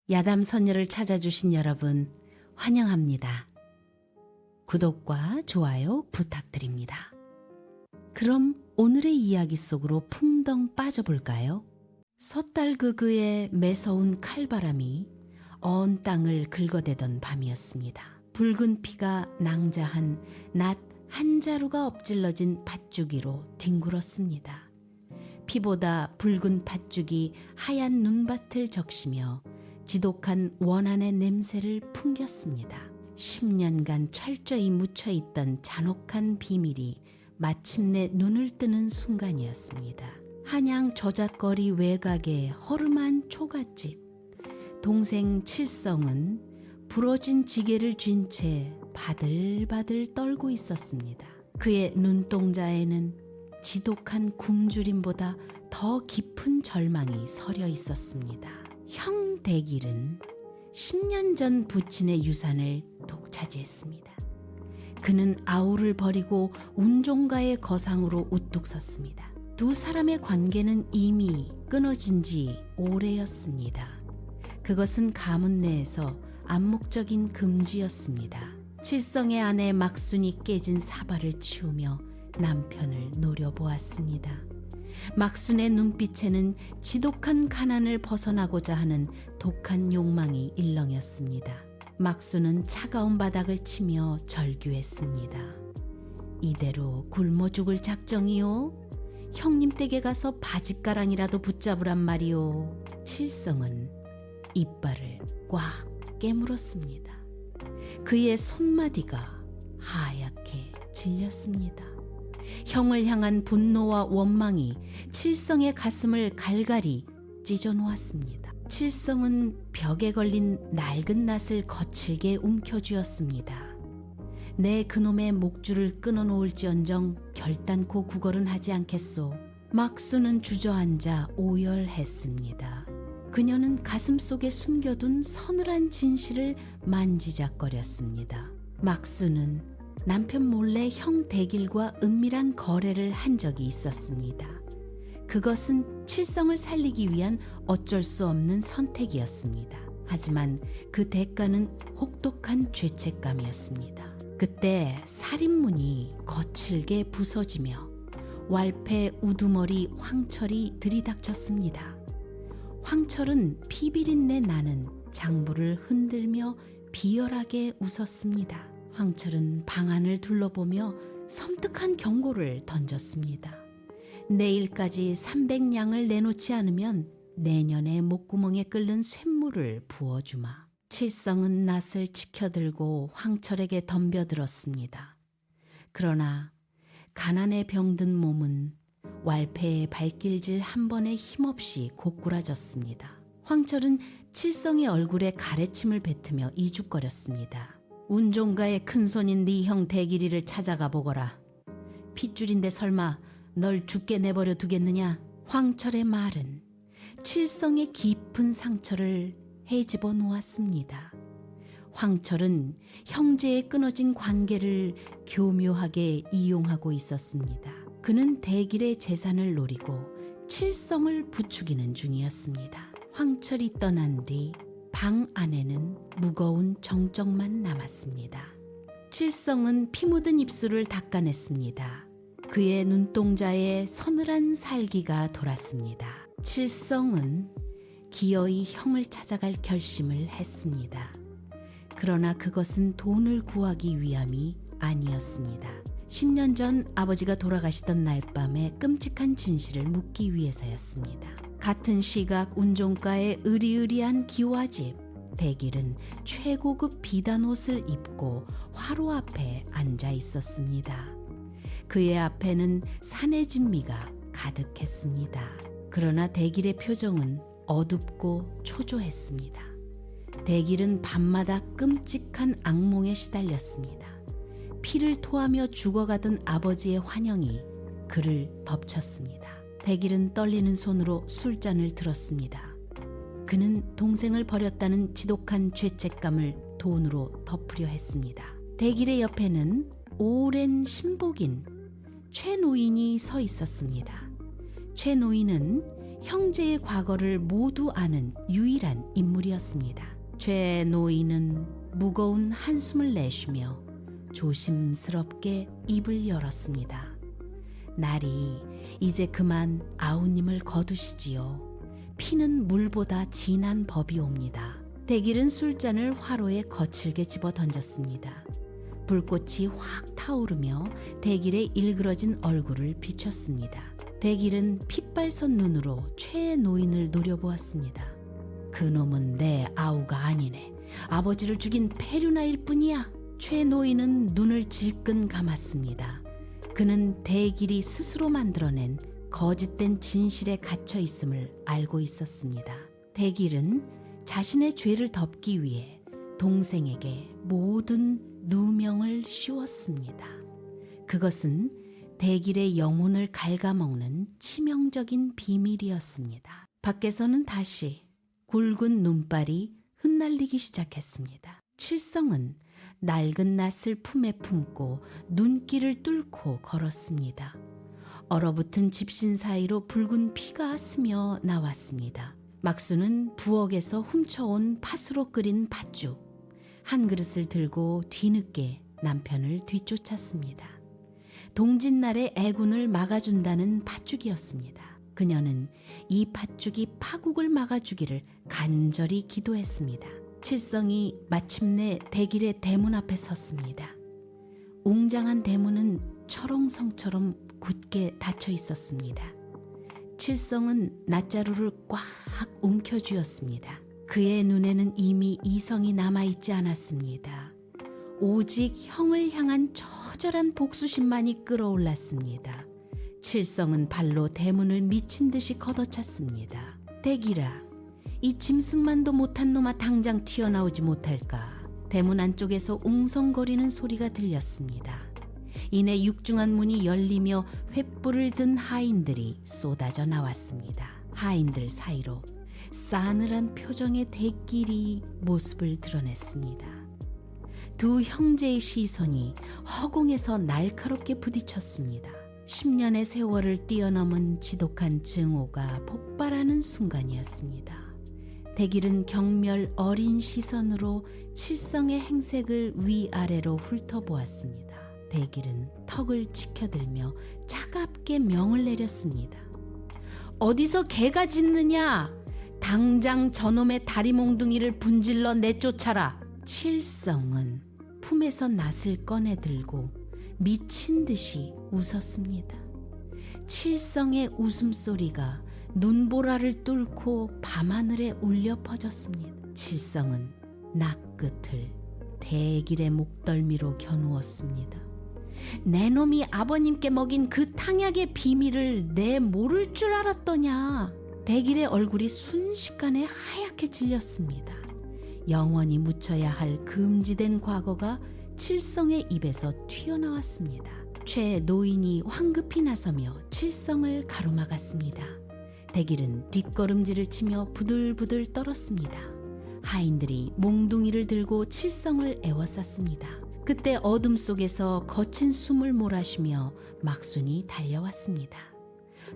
야담 선녀를 찾아주신 여러분 환영합니다. 구독과 좋아요 부탁드립니다. 그럼 오늘의 이야기 속으로 풍덩 빠져볼까요? 섣달그그의 매서운 칼바람이 언 땅을 긁어대던 밤이었습니다. 붉은 피가 낭자한 낫 한 자루가 엎질러진 팥죽이로 뒹굴었습니다. 피보다 붉은 팥죽이 하얀 눈밭을 적시며 지독한 원한의 냄새를 풍겼습니다. 10년간 철저히 묻혀있던 잔혹한 비밀이 마침내 눈을 뜨는 순간이었습니다. 한양 저작거리 외곽의 허름한 초가집. 동생 칠성은 부러진 지게를 쥔 채 바들바들 떨고 있었습니다. 그의 눈동자에는 지독한 굶주림보다 더 깊은 절망이 서려 있었습니다. 형 대길은 10년 전 부친의 유산을 독차지했습니다. 그는 아우를 버리고 운종가의 거상으로 우뚝 섰습니다. 두 사람의 관계는 이미 끊어진 지 오래였습니다. 그것은 가문 내에서 암묵적인 금지였습니다. 칠성의 아내 막순이 깨진 사발을 치우며 남편을 노려보았습니다. 막순의 눈빛에는 지독한 가난을 벗어나고자 하는 독한 욕망이 일렁였습니다. 막순은 차가운 바닥을 치며 절규했습니다. 이대로 굶어 죽을 작정이요? 형님 댁에 가서 바짓가랑이라도 붙잡으란 말이요. 칠성은 이빨을 꽉 깨물었습니다. 그의 손마디가 하얗게 질렸습니다. 형을 향한 분노와 원망이 칠성의 가슴을 갈갈이 찢어놓았습니다. 칠성은 벽에 걸린 낡은 낫을 거칠게 움켜쥐었습니다. 내 그놈의 목줄을 끊어놓을지언정 결단코 구걸은 하지 않겠소. 막수는 주저앉아 오열했습니다. 그녀는 가슴속에 숨겨둔 서늘한 진실을 만지작거렸습니다. 막수는 남편 몰래 형 대길과 은밀한 거래를 한 적이 있었습니다. 그것은 칠성을 살리기 위한 어쩔 수 없는 선택이었습니다. 하지만 그 대가는 혹독한 죄책감이었습니다. 그때 살인문이 거칠게 부서지며 왈패 우두머리 황철이 들이닥쳤습니다. 황철은 피비린내 나는 장부를 흔들며 비열하게 웃었습니다. 황철은 방 안을 둘러보며 섬뜩한 경고를 던졌습니다. 내일까지 300냥을 내놓지 않으면 내년에 목구멍에 끓는 쇳물을 부어주마. 칠성은 낫을 치켜들고 황철에게 덤벼들었습니다. 그러나 가난에 병든 몸은 왈패의 발길질 한 번에 힘없이 고꾸라졌습니다. 황철은 칠성의 얼굴에 가래침을 뱉으며 이죽거렸습니다. 운종가의 큰손인 네 형 대길이를 찾아가 보거라. 핏줄인데 설마 널 죽게 내버려 두겠느냐? 황철의 말은 칠성의 깊은 상처를 헤집어 놓았습니다. 황철은 형제의 끊어진 관계를 교묘하게 이용하고 있었습니다. 그는 대길의 재산을 노리고 칠성을 부추기는 중이었습니다. 황철이 떠난 뒤 방 안에는 무거운 정적만 남았습니다. 칠성은 피 묻은 입술을 닦아냈습니다. 그의 눈동자에 서늘한 살기가 돌았습니다. 칠성은 기어이 형을 찾아갈 결심을 했습니다. 그러나 그것은 돈을 구하기 위함이 아니었습니다. 10년 전 아버지가 돌아가시던 날 밤에 끔찍한 진실을 묻기 위해서였습니다. 같은 시각 운종가의 으리으리한 기와집. 대길은 최고급 비단옷을 입고 화로 앞에 앉아 있었습니다. 그의 앞에는 산의 진미가 가득했습니다. 그러나 대길의 표정은 어둡고 초조했습니다. 대길은 밤마다 끔찍한 악몽에 시달렸습니다. 피를 토하며 죽어가던 아버지의 환영이 그를 덮쳤습니다. 대길은 떨리는 손으로 술잔을 들었습니다. 그는 동생을 버렸다는 지독한 죄책감을 돈으로 덮으려 했습니다. 대길의 옆에는 오랜 신복인 최 노인이 서 있었습니다. 최 노인은 형제의 과거를 모두 아는 유일한 인물이었습니다. 최 노인은 무거운 한숨을 내쉬며 조심스럽게 입을 열었습니다. 날이 이제 그만 아우님을 거두시지요. 피는 물보다 진한 법이 옵니다. 대길은 술잔을 화로에 거칠게 집어 던졌습니다. 불꽃이 확 타오르며 대길의 일그러진 얼굴을 비췄습니다. 대길은 핏발선 눈으로 최 노인을 노려보았습니다. 그놈은 내 아우가 아니네. 아버지를 죽인 페류나일 뿐이야. 최 노인은 눈을 질끈 감았습니다. 그는 대길이 스스로 만들어낸 거짓된 진실에 갇혀 있음을 알고 있었습니다. 대길은 자신의 죄를 덮기 위해 동생에게 모든 누명을 씌웠습니다. 그것은 대길의 영혼을 갉아먹는 치명적인 비밀이었습니다. 밖에서는 다시 굵은 눈발이 흩날리기 시작했습니다. 칠성은 낡은 낫을 품에 품고 눈길을 뚫고 걸었습니다. 얼어붙은 집신 사이로 붉은 피가 스며 나왔습니다. 막수는 부엌에서 훔쳐온 팥으로 끓인 팥죽 한 그릇을 들고 뒤늦게 남편을 뒤쫓았습니다. 동짓날의 애군을 막아준다는 팥죽이었습니다. 그녀는 이 팥죽이 파국을 막아주기를 간절히 기도했습니다. 칠성이 마침내 대길의 대문 앞에 섰습니다. 웅장한 대문은 철옹성처럼 굳게 닫혀 있었습니다. 칠성은 낫자루를 꽉 움켜쥐었습니다. 그의 눈에는 이미 이성이 남아있지 않았습니다. 오직 형을 향한 처절한 복수심만이 끌어올랐습니다. 칠성은 발로 대문을 미친 듯이 걷어찼습니다. 대길아, 이 짐승만도 못한 놈아 당장 튀어나오지 못할까. 대문 안쪽에서 웅성거리는 소리가 들렸습니다. 이내 육중한 문이 열리며 횃불을 든 하인들이 쏟아져 나왔습니다. 하인들 사이로 싸늘한 표정의 대길이 모습을 드러냈습니다. 두 형제의 시선이 허공에서 날카롭게 부딪혔습니다. 10년의 세월을 뛰어넘은 지독한 증오가 폭발하는 순간이었습니다. 대길은 경멸 어린 시선으로 칠성의 행색을 위아래로 훑어보았습니다. 대길은 턱을 치켜들며 차갑게 명을 내렸습니다. 어디서 개가 짖느냐? 당장 저놈의 다리 몽둥이를 분질러 내쫓아라. 칠성은 품에서 낫을 꺼내 들고 미친 듯이 웃었습니다. 칠성의 웃음소리가 눈보라를 뚫고 밤하늘에 울려 퍼졌습니다. 칠성은 낫 끝을 대길의 목덜미로 겨누었습니다. 내 놈이 아버님께 먹인 그 탕약의 비밀을 내 모를 줄 알았더냐. 대길의 얼굴이 순식간에 하얗게 질렸습니다. 영원히 묻혀야 할 금지된 과거가 칠성의 입에서 튀어나왔습니다. 최 노인이 황급히 나서며 칠성을 가로막았습니다. 대길은 뒷걸음질을 치며 부들부들 떨었습니다. 하인들이 몽둥이를 들고 칠성을 에워쌌습니다. 그때 어둠 속에서 거친 숨을 몰아쉬며 막순이 달려왔습니다.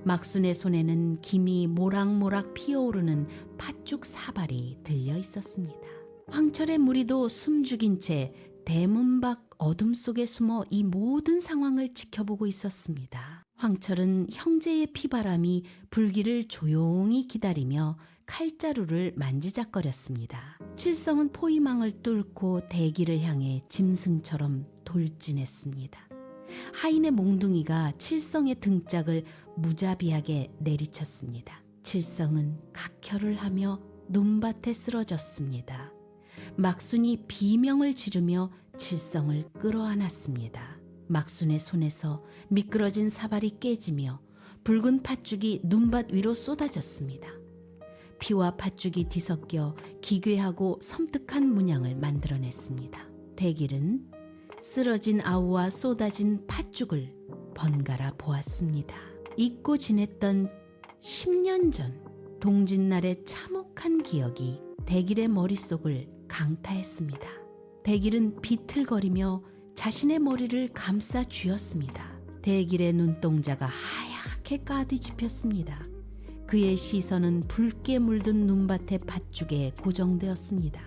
막순의 손에는 김이 모락모락 피어오르는 팥죽 사발이 들려 있었습니다. 황철의 무리도 숨죽인 채 대문 밖 어둠 속에 숨어 이 모든 상황을 지켜보고 있었습니다. 황철은 형제의 피바람이 불기를 조용히 기다리며 칼자루를 만지작거렸습니다. 칠성은 포위망을 뚫고 대길을 향해 짐승처럼 돌진했습니다. 하인의 몽둥이가 칠성의 등짝을 무자비하게 내리쳤습니다. 칠성은 각혈을 하며 눈밭에 쓰러졌습니다. 막순이 비명을 지르며 칠성을 끌어안았습니다. 막순의 손에서 미끄러진 사발이 깨지며 붉은 팥죽이 눈밭 위로 쏟아졌습니다. 피와 팥죽이 뒤섞여 기괴하고 섬뜩한 문양을 만들어냈습니다. 대길은 쓰러진 아우와 쏟아진 팥죽을 번갈아 보았습니다. 잊고 지냈던 10년 전 동짓날의 참혹한 기억이 대길의 머릿속을 강타했습니다. 대길은 비틀거리며 자신의 머리를 감싸 쥐었습니다. 대길의 눈동자가 하얗게 까뒤집혔습니다. 그의 시선은 붉게 물든 눈밭의 밭죽에 고정되었습니다.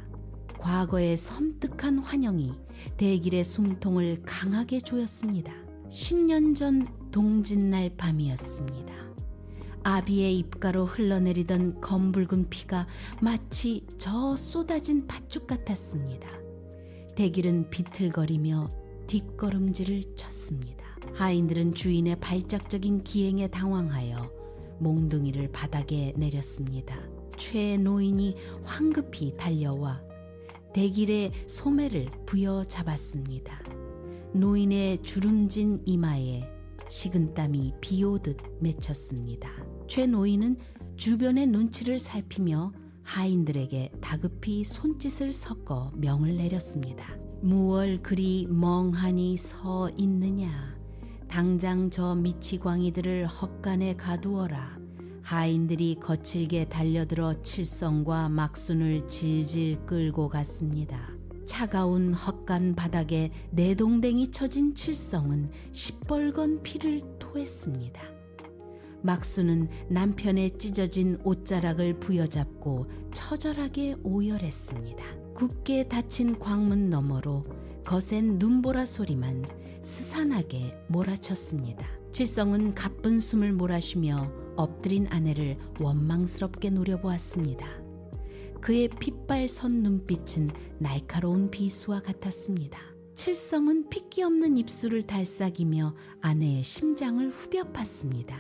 과거의 섬뜩한 환영이 대길의 숨통을 강하게 조였습니다. 10년 전 동짓날 밤이었습니다. 아비의 입가로 흘러내리던 검붉은 피가 마치 저 쏟아진 팥죽 같았습니다. 대길은 비틀거리며 뒷걸음질을 쳤습니다. 하인들은 주인의 발작적인 기행에 당황하여 몽둥이를 바닥에 내렸습니다. 최 노인이 황급히 달려와 대길의 소매를 부여잡았습니다. 노인의 주름진 이마에 식은땀이 비오듯 맺혔습니다. 최 노인은 주변의 눈치를 살피며 하인들에게 다급히 손짓을 섞어 명을 내렸습니다. 무얼 그리 멍하니 서 있느냐. 당장 저 미치광이들을 헛간에 가두어라. 하인들이 거칠게 달려들어 칠성과 막순을 질질 끌고 갔습니다. 차가운 헛간 바닥에 내동댕이 쳐진 칠성은 시뻘건 피를 토했습니다. 막수는 남편의 찢어진 옷자락을 부여잡고 처절하게 오열했습니다. 굳게 닫힌 광문 너머로 거센 눈보라 소리만 스산하게 몰아쳤습니다. 칠성은 가쁜 숨을 몰아쉬며 엎드린 아내를 원망스럽게 노려보았습니다. 그의 핏발 선 눈빛은 날카로운 비수와 같았습니다. 칠성은 핏기 없는 입술을 달싹이며 아내의 심장을 후벼 팠습니다.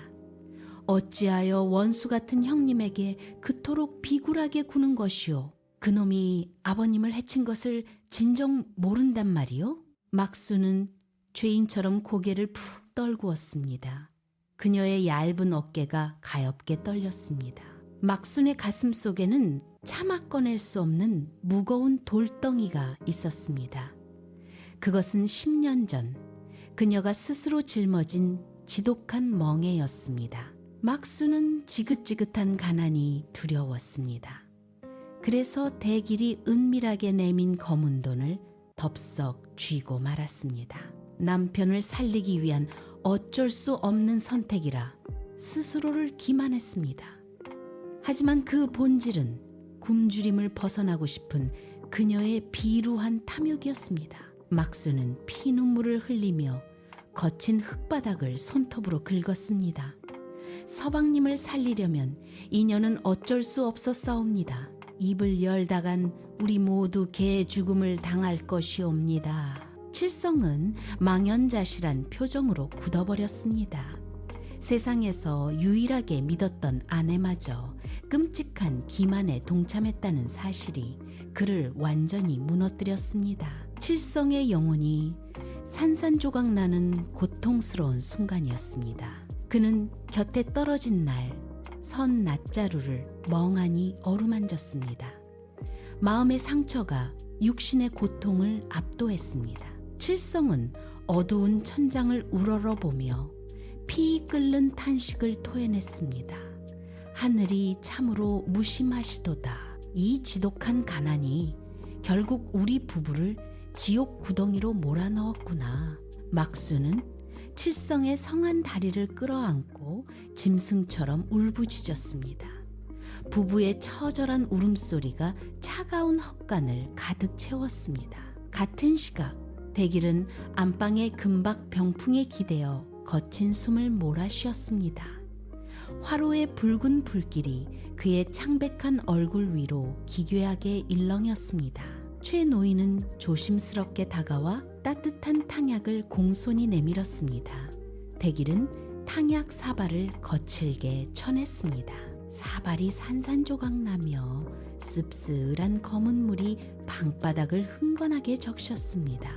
어찌하여 원수 같은 형님에게 그토록 비굴하게 구는 것이오? 그놈이 아버님을 해친 것을 진정 모른단 말이오? 막수는 죄인처럼 고개를 푹 떨구었습니다. 그녀의 얇은 어깨가 가엽게 떨렸습니다. 막순의 가슴 속에는 차마 꺼낼 수 없는 무거운 돌덩이가 있었습니다. 그것은 10년 전 그녀가 스스로 짊어진 지독한 멍에였습니다. 막수는 지긋지긋한 가난이 두려웠습니다. 그래서 대길이 은밀하게 내민 검은 돈을 덥석 쥐고 말았습니다. 남편을 살리기 위한 어쩔 수 없는 선택이라 스스로를 기만했습니다. 하지만 그 본질은 굶주림을 벗어나고 싶은 그녀의 비루한 탐욕이었습니다. 막수는 피눈물을 흘리며 거친 흙바닥을 손톱으로 긁었습니다. 서방님을 살리려면 이녀는 어쩔 수 없었사옵니다. 입을 열다간 우리 모두 개 죽음을 당할 것이옵니다. 칠성은 망연자실한 표정으로 굳어버렸습니다. 세상에서 유일하게 믿었던 아내마저 끔찍한 기만에 동참했다는 사실이 그를 완전히 무너뜨렸습니다. 칠성의 영혼이 산산조각 나는 고통스러운 순간이었습니다. 그는 곁에 떨어진 날 선 낫자루를 멍하니 어루만졌습니다. 마음의 상처가 육신의 고통을 압도했습니다. 칠성은 어두운 천장을 우러러보며 피 끓는 탄식을 토해냈습니다. 하늘이 참으로 무심하시도다. 이 지독한 가난이 결국 우리 부부를 지옥 구덩이로 몰아넣었구나. 막수는 칠성의 성한 다리를 끌어안고 짐승처럼 울부짖었습니다. 부부의 처절한 울음소리가 차가운 헛간을 가득 채웠습니다. 같은 시각 대길은 안방의 금박 병풍에 기대어 거친 숨을 몰아쉬었습니다. 화로의 붉은 불길이 그의 창백한 얼굴 위로 기괴하게 일렁였습니다. 최 노인은 조심스럽게 다가와 따뜻한 탕약을 공손히 내밀었습니다. 대길은 탕약 사발을 거칠게 쳐냈습니다. 사발이 산산조각 나며 씁쓸한 검은 물이 방바닥을 흥건하게 적셨습니다.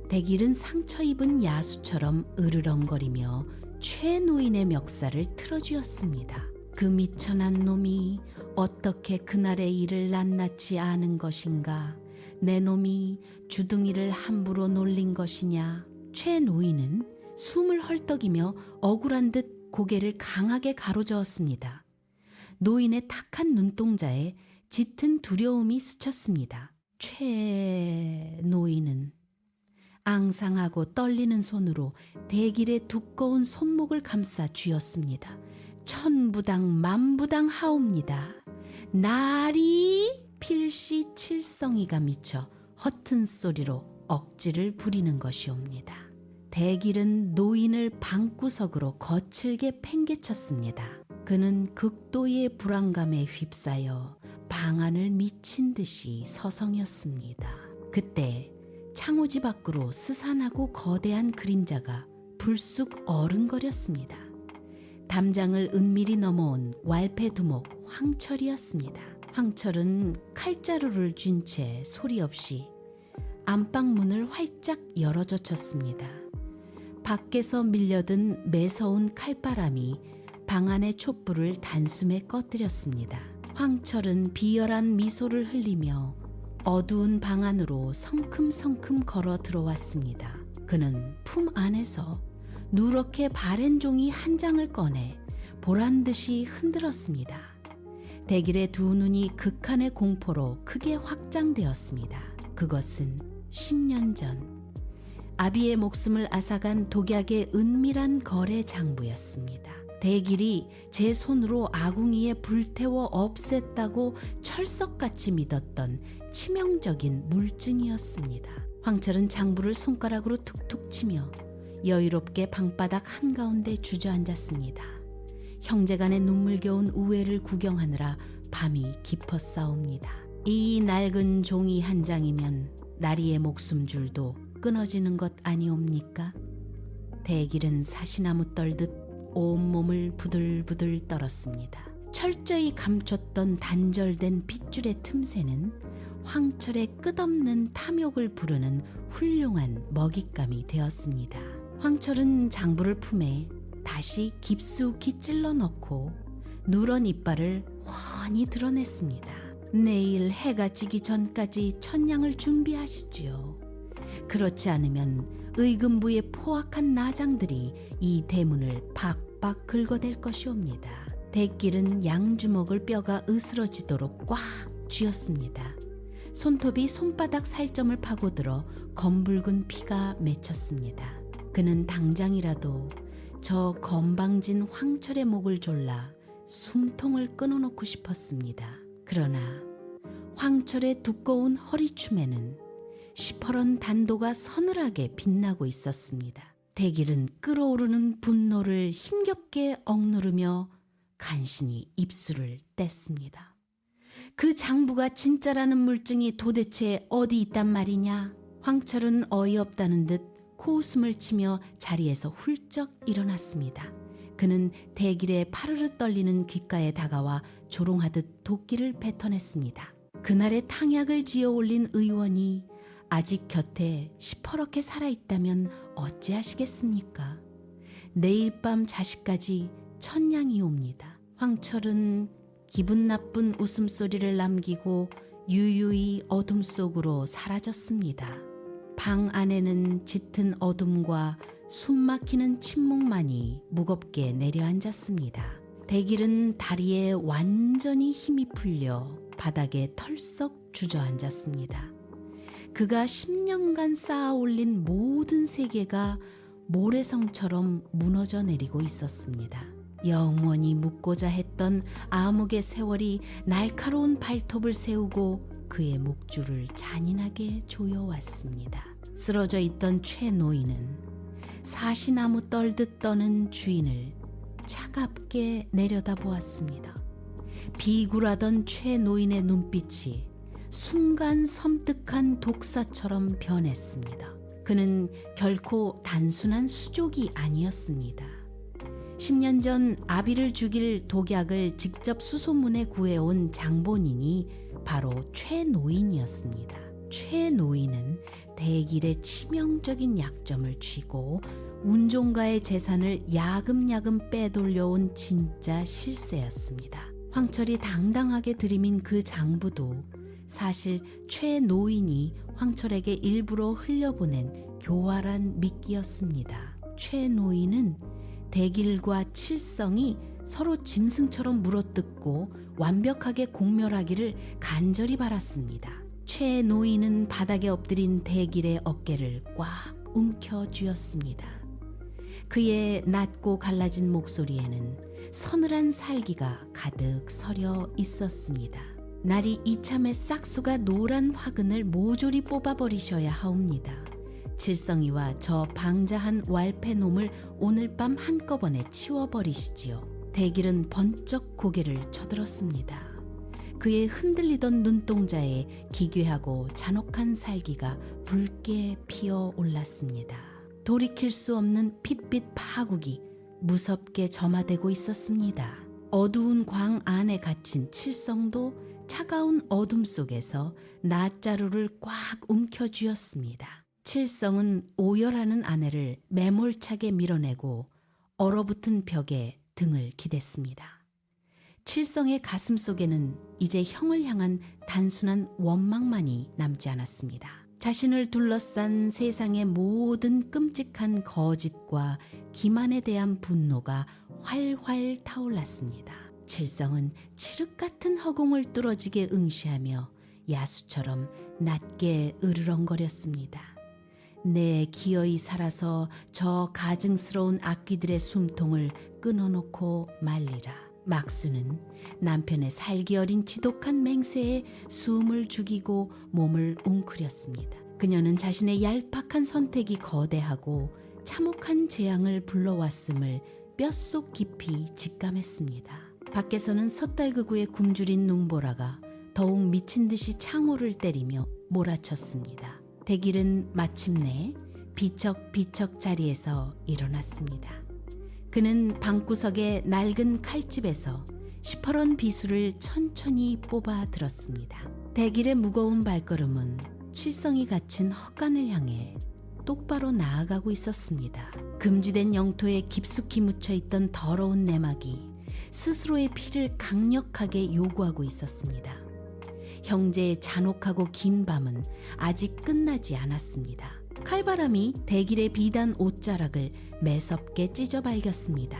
대길은 상처 입은 야수처럼 으르렁거리며 최 노인의 멱살을 틀어쥐었습니다. 그 미천한 놈이 어떻게 그날의 일을 낱낱이 아는 것인가? 내 놈이 주둥이를 함부로 놀린 것이냐? 최 노인은 숨을 헐떡이며 억울한 듯 고개를 강하게 가로저었습니다. 노인의 탁한 눈동자에 짙은 두려움이 스쳤습니다. 최 노인은 앙상하고 떨리는 손으로 대길의 두꺼운 손목을 감싸 쥐었습니다. 천부당 만부당 하옵니다. 나리 필시 칠성이가 미쳐 허튼 소리로 억지를 부리는 것이옵니다. 대길은 노인을 방구석으로 거칠게 팽개쳤습니다. 그는 극도의 불안감에 휩싸여 방 안을 미친 듯이 서성였습니다. 그때 창호지 밖으로 스산하고 거대한 그림자가 불쑥 어른거렸습니다. 담장을 은밀히 넘어온 왈패두목 황철이었습니다. 황철은 칼자루를 쥔 채 소리 없이 안방 문을 활짝 열어젖혔습니다. 밖에서 밀려든 매서운 칼바람이 방 안의 촛불을 단숨에 꺼뜨렸습니다. 황철은 비열한 미소를 흘리며 어두운 방 안으로 성큼성큼 걸어 들어왔습니다. 그는 품 안에서 누렇게 바랜 종이 한 장을 꺼내 보란듯이 흔들었습니다. 대길의 두 눈이 극한의 공포로 크게 확장되었습니다. 그것은 10년 전 아비의 목숨을 앗아간 독약의 은밀한 거래 장부였습니다. 대길이 제 손으로 아궁이에 불태워 없앴다고 철석같이 믿었던 치명적인 물증이었습니다. 황철은 장부를 손가락으로 툭툭 치며 여유롭게 방바닥 한가운데 주저앉았습니다. 형제간의 눈물겨운 우애를 구경하느라 밤이 깊었사옵니다. 이 낡은 종이 한 장이면 나리의 목숨줄도 끊어지는 것 아니옵니까? 대길은 사시나무 떨듯 온몸을 부들부들 떨었습니다. 철저히 감췄던 단절된 핏줄의 틈새는 황철의 끝없는 탐욕을 부르는 훌륭한 먹잇감이 되었습니다. 황철은 장부를 품에 다시 깊숙이 찔러 넣고 누런 이빨을 훤히 드러냈습니다. 내일 해가 지기 전까지 천냥을 준비하시지요. 그렇지 않으면 의금부의 포악한 나장들이 이 대문을 박박 긁어댈 것이옵니다. 대길은 양주먹을 뼈가 으스러지도록 꽉 쥐었습니다. 손톱이 손바닥 살점을 파고들어 검붉은 피가 맺혔습니다. 그는 당장이라도 저 건방진 황철의 목을 졸라 숨통을 끊어놓고 싶었습니다. 그러나 황철의 두꺼운 허리춤에는 시퍼런 단도가 서늘하게 빛나고 있었습니다. 대길은 끓어오르는 분노를 힘겹게 억누르며 간신히 입술을 뗐습니다. 그 장부가 진짜라는 물증이 도대체 어디 있단 말이냐? 황철은 어이없다는 듯 코웃음을 치며 자리에서 훌쩍 일어났습니다. 그는 대길의 파르르 떨리는 귓가에 다가와 조롱하듯 도끼를 뱉어냈습니다. 그날의 탕약을 지어 올린 의원이 아직 곁에 시퍼렇게 살아있다면 어찌하시겠습니까? 내일 밤 자식까지 천냥이옵니다. 황철은 기분 나쁜 웃음소리를 남기고 유유히 어둠 속으로 사라졌습니다. 방 안에는 짙은 어둠과 숨막히는 침묵만이 무겁게 내려앉았습니다. 대길은 다리에 완전히 힘이 풀려 바닥에 털썩 주저앉았습니다. 그가 10년간 쌓아 올린 모든 세계가 모래성처럼 무너져 내리고 있었습니다. 영원히 묻고자 했던 암흑의 세월이 날카로운 발톱을 세우고 그의 목줄을 잔인하게 조여왔습니다. 쓰러져 있던 최 노인은 사시나무 떨듯 떠는 주인을 차갑게 내려다보았습니다. 비굴하던 최 노인의 눈빛이 순간 섬뜩한 독사처럼 변했습니다. 그는 결코 단순한 수족이 아니었습니다. 10년 전 아비를 죽일 독약을 직접 수소문에 구해온 장본인이 바로 최 노인이었습니다. 최 노인은 대길의 치명적인 약점을 쥐고 운종가의 재산을 야금야금 빼돌려온 진짜 실세였습니다. 황철이 당당하게 들이민 그 장부도 사실 최 노인이 황철에게 일부러 흘려보낸 교활한 미끼였습니다. 최 노인은 대길과 칠성이 서로 짐승처럼 물어뜯고 완벽하게 공멸하기를 간절히 바랐습니다. 최 노인은 바닥에 엎드린 대길의 어깨를 꽉 움켜쥐었습니다. 그의 낮고 갈라진 목소리에는 서늘한 살기가 가득 서려 있었습니다. 날이 이참에 싹수가 노란 화근을 모조리 뽑아버리셔야 하옵니다. 칠성이와 저 방자한 왈패놈을 오늘 밤 한꺼번에 치워버리시지요. 대길은 번쩍 고개를 쳐들었습니다. 그의 흔들리던 눈동자에 기괴하고 잔혹한 살기가 붉게 피어올랐습니다. 돌이킬 수 없는 핏빛 파국이 무섭게 점화되고 있었습니다. 어두운 광 안에 갇힌 칠성도 차가운 어둠 속에서 낫자루를 꽉 움켜쥐었습니다. 칠성은 오열하는 아내를 매몰차게 밀어내고 얼어붙은 벽에 등을 기댔습니다. 칠성의 가슴 속에는 이제 형을 향한 단순한 원망만이 남지 않았습니다. 자신을 둘러싼 세상의 모든 끔찍한 거짓과 기만에 대한 분노가 활활 타올랐습니다. 칠성은 칠흑 같은 허공을 뚫어지게 응시하며 야수처럼 낮게 으르렁거렸습니다. 내 기어이 살아서 저 가증스러운 악귀들의 숨통을 끊어놓고 말리라. 막수는 남편의 살기 어린 지독한 맹세에 숨을 죽이고 몸을 웅크렸습니다. 그녀는 자신의 얄팍한 선택이 거대하고 참혹한 재앙을 불러왔음을 뼛속 깊이 직감했습니다. 밖에서는 섣달그구의 굶주린 눈보라가 더욱 미친 듯이 창호를 때리며 몰아쳤습니다. 대길은 마침내 비척비척 자리에서 일어났습니다. 그는 방구석의 낡은 칼집에서 시퍼런 비수를 천천히 뽑아 들었습니다. 대길의 무거운 발걸음은 칠성이 갇힌 헛간을 향해 똑바로 나아가고 있었습니다. 금지된 영토에 깊숙이 묻혀있던 더러운 내막이 스스로의 피를 강력하게 요구하고 있었습니다. 형제의 잔혹하고 긴 밤은 아직 끝나지 않았습니다. 칼바람이 대길의 비단 옷자락을 매섭게 찢어 발겼습니다.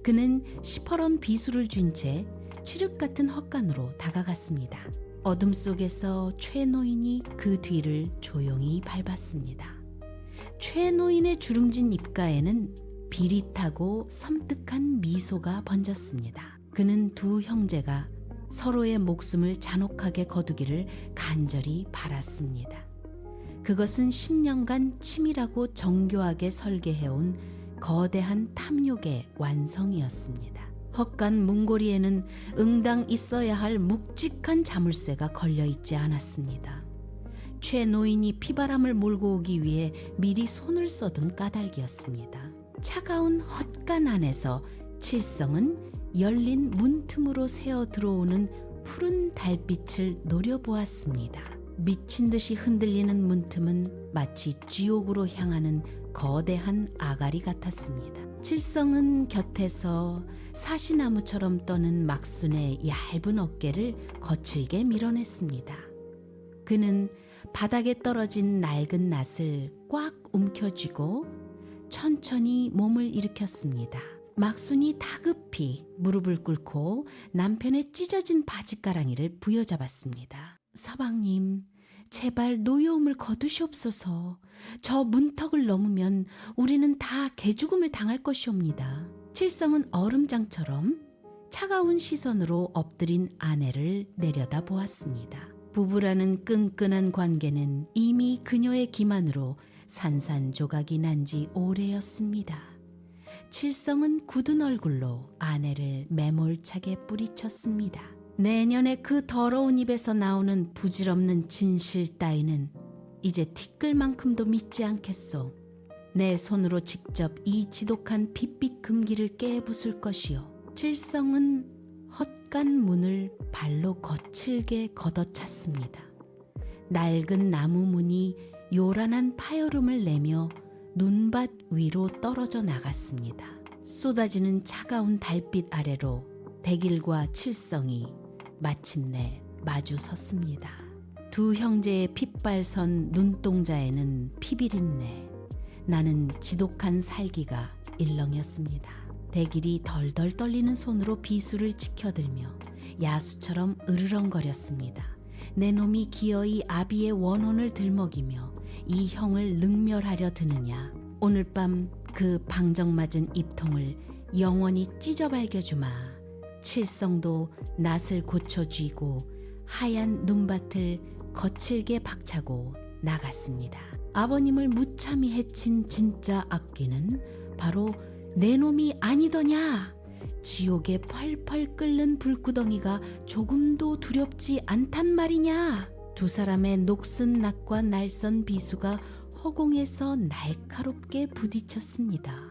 그는 시퍼런 비수를 쥔 채 칠흑 같은 헛간으로 다가갔습니다. 어둠 속에서 최 노인이 그 뒤를 조용히 밟았습니다. 최 노인의 주름진 입가에는 비릿하고 섬뜩한 미소가 번졌습니다. 그는 두 형제가 서로의 목숨을 잔혹하게 거두기를 간절히 바랐습니다. 그것은 10년간 치밀하고 정교하게 설계해온 거대한 탐욕의 완성이었습니다. 헛간 문고리에는 응당 있어야 할 묵직한 자물쇠가 걸려있지 않았습니다. 최 노인이 피바람을 몰고 오기 위해 미리 손을 써둔 까닭이었습니다. 차가운 헛간 안에서 칠성은 열린 문틈으로 새어 들어오는 푸른 달빛을 노려보았습니다. 미친 듯이 흔들리는 문틈은 마치 지옥으로 향하는 거대한 아가리 같았습니다. 칠성은 곁에서 사시나무처럼 떠는 막순의 얇은 어깨를 거칠게 밀어냈습니다. 그는 바닥에 떨어진 낡은 낫을 꽉 움켜쥐고 천천히 몸을 일으켰습니다. 막순이 다급히 무릎을 꿇고 남편의 찢어진 바지가랑이를 부여잡았습니다. 서방님, 제발 노여움을 거두시옵소서. 저 문턱을 넘으면 우리는 다 개죽음을 당할 것이옵니다. 칠성은 얼음장처럼 차가운 시선으로 엎드린 아내를 내려다보았습니다. 부부라는 끈끈한 관계는 이미 그녀의 기만으로 산산조각이 난 지 오래였습니다. 칠성은 굳은 얼굴로 아내를 매몰차게 뿌리쳤습니다. 내년에 그 더러운 입에서 나오는 부질없는 진실 따위는 이제 티끌만큼도 믿지 않겠소. 내 손으로 직접 이 지독한 핏빛 금기를 깨부술 것이요. 칠성은 헛간 문을 발로 거칠게 걷어찼습니다. 낡은 나무 문이 요란한 파열음을 내며 눈밭 위로 떨어져 나갔습니다. 쏟아지는 차가운 달빛 아래로 대길과 칠성이 마침내 마주 섰습니다. 두 형제의 핏발선 눈동자에는 피비린내, 나는 지독한 살기가 일렁였습니다. 대길이 덜덜 떨리는 손으로 비수를 치켜들며 야수처럼 으르렁거렸습니다. 내 놈이 기어이 아비의 원혼을 들먹이며 이 형을 능멸하려 드느냐. 오늘 밤 그 방정맞은 입통을 영원히 찢어발겨주마 칠성도 낫을 고쳐쥐고 하얀 눈밭을 거칠게 박차고 나갔습니다. 아버님을 무참히 해친 진짜 악귀는 바로 내 놈이 아니더냐. 지옥에 펄펄 끓는 불구덩이가 조금도 두렵지 않단 말이냐. 두 사람의 녹슨 낫과 날선 비수가 허공에서 날카롭게 부딪혔습니다.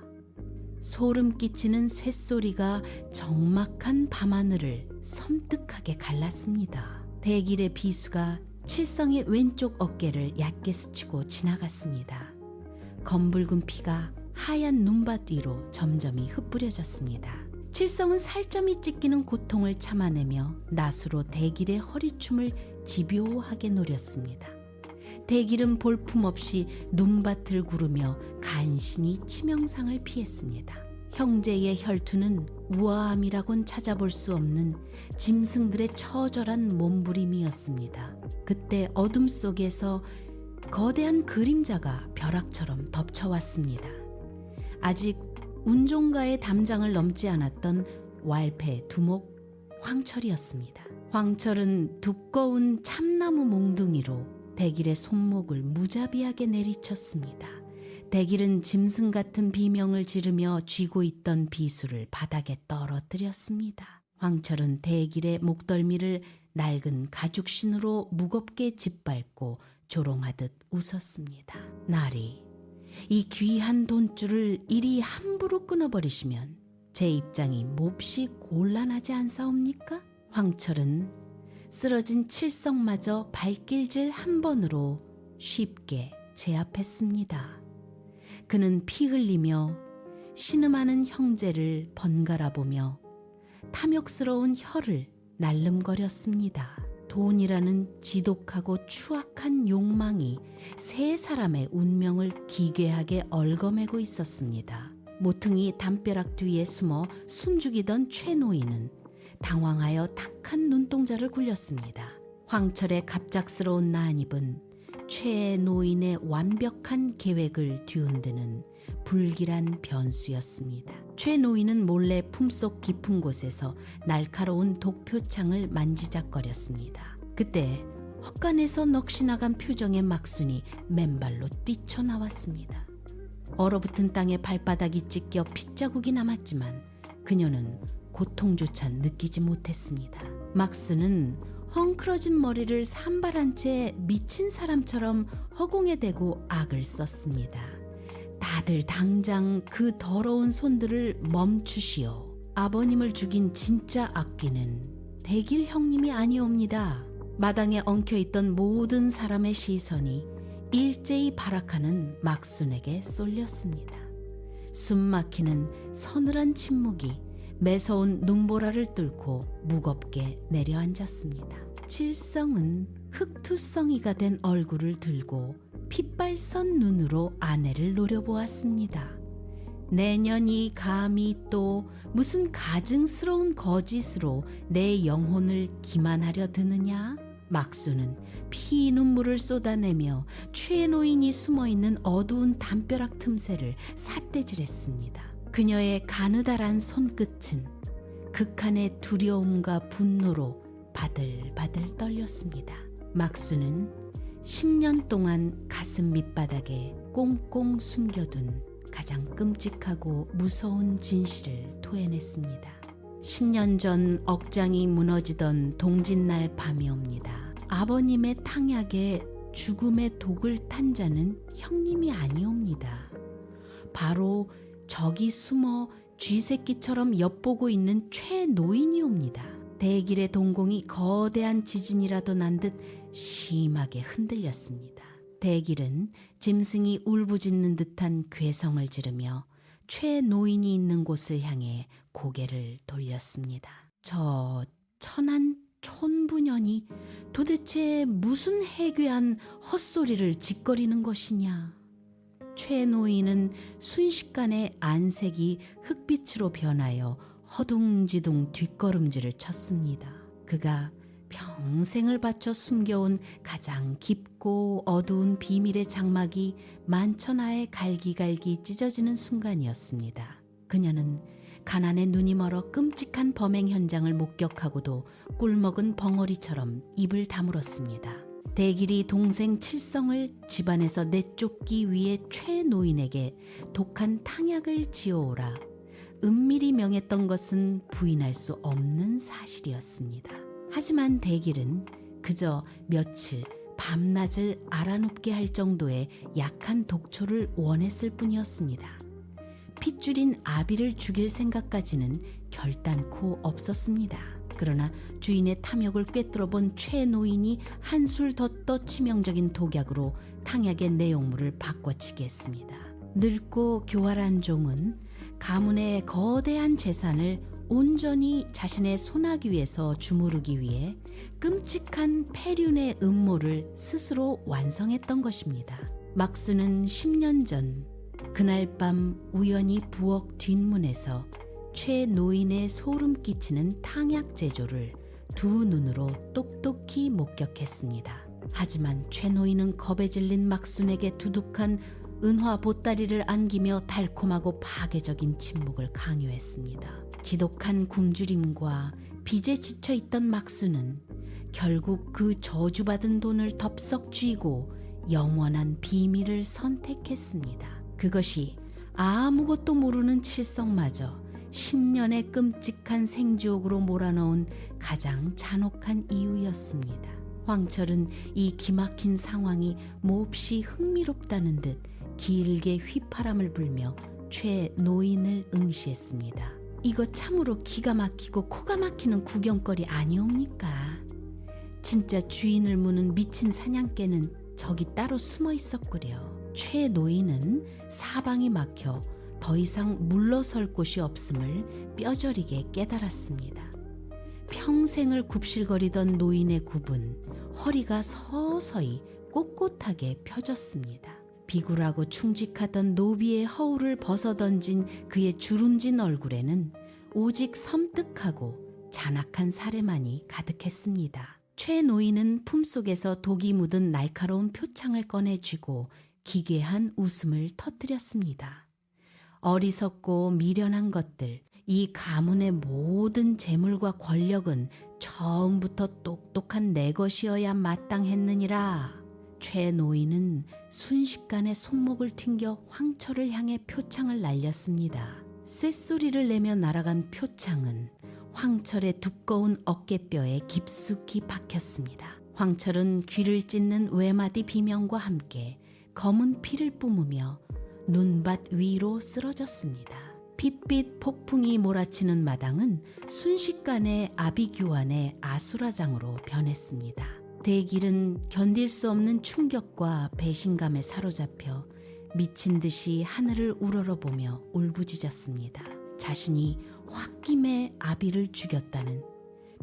소름 끼치는 쇳소리가 적막한 밤하늘을 섬뜩하게 갈랐습니다. 대길의 비수가 칠성의 왼쪽 어깨를 얕게 스치고 지나갔습니다. 검붉은 피가 하얀 눈밭 위로 점점이 흩뿌려졌습니다. 칠성은 살점이 찢기는 고통을 참아내며 낫으로 대길의 허리춤을 집요하게 노렸습니다. 대길은 볼품없이 눈밭을 구르며 간신히 치명상을 피했습니다. 형제의 혈투는 우아함이라곤 찾아볼 수 없는 짐승들의 처절한 몸부림이었습니다. 그때 어둠 속에서 거대한 그림자가 벼락처럼 덮쳐왔습니다. 아직 운종가의 담장을 넘지 않았던 왈패 두목 황철이었습니다. 황철은 두꺼운 참나무 몽둥이로 대길의 손목을 무자비하게 내리쳤습니다. 대길은 짐승 같은 비명을 지르며 쥐고 있던 비수를 바닥에 떨어뜨렸습니다. 황철은 대길의 목덜미를 낡은 가죽신으로 무겁게 짓밟고 조롱하듯 웃었습니다. 나리, 이 귀한 돈줄을 이리 함부로 끊어버리시면 제 입장이 몹시 곤란하지 않사옵니까? 황철은 쓰러진 칠성마저 발길질 한 번으로 쉽게 제압했습니다. 그는 피 흘리며 신음하는 형제를 번갈아 보며 탐욕스러운 혀를 날름거렸습니다. 돈이라는 지독하고 추악한 욕망이 세 사람의 운명을 기괴하게 얽어매고 있었습니다. 모퉁이 담벼락 뒤에 숨어 숨죽이던 최노인은 당황하여 탁한 눈동자를 굴렸습니다. 황철의 갑작스러운 난입은 최 노인의 완벽한 계획을 뒤흔드는 불길한 변수였습니다. 최 노인은 몰래 품속 깊은 곳에서 날카로운 독표창을 만지작거렸습니다. 그때 헛간에서 넋이 나간 표정의 막순이 맨발로 뛰쳐나왔습니다. 얼어붙은 땅에 발바닥이 찢겨 핏자국이 남았지만 그녀는 고통조차 느끼지 못했습니다. 막순은 헝클어진 머리를 산발한 채 미친 사람처럼 허공에 대고 악을 썼습니다. 다들 당장 그 더러운 손들을 멈추시오. 아버님을 죽인 진짜 악귀는 대길 형님이 아니옵니다. 마당에 엉켜있던 모든 사람의 시선이 일제히 발악하는 막순에게 쏠렸습니다. 숨막히는 서늘한 침묵이 매서운 눈보라를 뚫고 무겁게 내려앉았습니다. 칠성은 흑투성이가 된 얼굴을 들고 핏발선 눈으로 아내를 노려보았습니다. 내년이 감히 또 무슨 가증스러운 거짓으로 내 영혼을 기만하려 드느냐? 막수는 피 눈물을 쏟아내며 최노인이 숨어있는 어두운 담벼락 틈새를 삿대질했습니다. 그녀의 가느다란 손끝은 극한의 두려움과 분노로 바들바들 떨렸습니다. 막수는 10년 동안 가슴 밑바닥에 꽁꽁 숨겨둔 가장 끔찍하고 무서운 진실을 토해냈습니다. 10년 전 억장이 무너지던 동짓날 밤이옵니다. 아버님의 탕약에 죽음의 독을 탄 자는 형님이 아니옵니다. 바로 저기 숨어 쥐새끼처럼 엿보고 있는 최노인이옵니다. 대길의 동공이 거대한 지진이라도 난 듯 심하게 흔들렸습니다. 대길은 짐승이 울부짖는 듯한 괴성을 지르며 최노인이 있는 곳을 향해 고개를 돌렸습니다. 저 천한 촌부년이 도대체 무슨 해괴한 헛소리를 짓거리는 것이냐. 최노인은 순식간에 안색이 흑빛으로 변하여 허둥지둥 뒷걸음질을 쳤습니다. 그가 평생을 바쳐 숨겨온 가장 깊고 어두운 비밀의 장막이 만천하에 갈기갈기 찢어지는 순간이었습니다. 그녀는 가난에 눈이 멀어 끔찍한 범행 현장을 목격하고도 꿀먹은 벙어리처럼 입을 다물었습니다. 대길이 동생 칠성을 집안에서 내쫓기 위해 최 노인에게 독한 탕약을 지어오라 은밀히 명했던 것은 부인할 수 없는 사실이었습니다. 하지만 대길은 그저 며칠 밤낮을 알아눕게 할 정도의 약한 독초를 원했을 뿐이었습니다. 핏줄인 아비를 죽일 생각까지는 결단코 없었습니다. 그러나 주인의 탐욕을 꿰뚫어본 최 노인이 한술 더 떠 치명적인 독약으로 탕약의 내용물을 바꿔치게 했습니다. 늙고 교활한 종은 가문의 거대한 재산을 온전히 자신의 손아귀 위에서 주무르기 위해 끔찍한 폐륜의 음모를 스스로 완성했던 것입니다. 막수는 10년 전 그날 밤 우연히 부엌 뒷문에서 최 노인의 소름 끼치는 탕약 제조를 두 눈으로 똑똑히 목격했습니다. 하지만 최 노인은 겁에 질린 막순에게 두둑한 은화 보따리를 안기며 달콤하고 파괴적인 침묵을 강요했습니다. 지독한 굶주림과 빚에 지쳐있던 막순은 결국 그 저주받은 돈을 덥석 쥐고 영원한 비밀을 선택했습니다. 그것이 아무것도 모르는 칠성마저 10년의 끔찍한 생지옥으로 몰아넣은 가장 잔혹한 이유였습니다. 황철은 이 기막힌 상황이 몹시 흥미롭다는 듯 길게 휘파람을 불며 최 노인을 응시했습니다. 이거 참으로 기가 막히고 코가 막히는 구경거리 아니옵니까? 진짜 주인을 무는 미친 사냥개는 저기 따로 숨어 있었구려. 최 노인은 사방이 막혀 더 이상 물러설 곳이 없음을 뼈저리게 깨달았습니다. 평생을 굽실거리던 노인의 굽은 허리가 서서히 꼿꼿하게 펴졌습니다. 비굴하고 충직하던 노비의 허울을 벗어던진 그의 주름진 얼굴에는 오직 섬뜩하고 잔악한 사례만이 가득했습니다. 최 노인은 품속에서 독이 묻은 날카로운 표창을 꺼내 쥐고 기괴한 웃음을 터뜨렸습니다. 어리석고 미련한 것들, 이 가문의 모든 재물과 권력은 처음부터 똑똑한 내 것이어야 마땅했느니라. 최 노인은 순식간에 손목을 튕겨 황철을 향해 표창을 날렸습니다. 쇳소리를 내며 날아간 표창은 황철의 두꺼운 어깨뼈에 깊숙이 박혔습니다. 황철은 귀를 찢는 외마디 비명과 함께 검은 피를 뿜으며 눈밭 위로 쓰러졌습니다. 핏빛 폭풍이 몰아치는 마당은 순식간에 아비규환의 아수라장으로 변했습니다. 대길은 견딜 수 없는 충격과 배신감에 사로잡혀 미친 듯이 하늘을 우러러보며 울부짖었습니다. 자신이 홧김에 아비를 죽였다는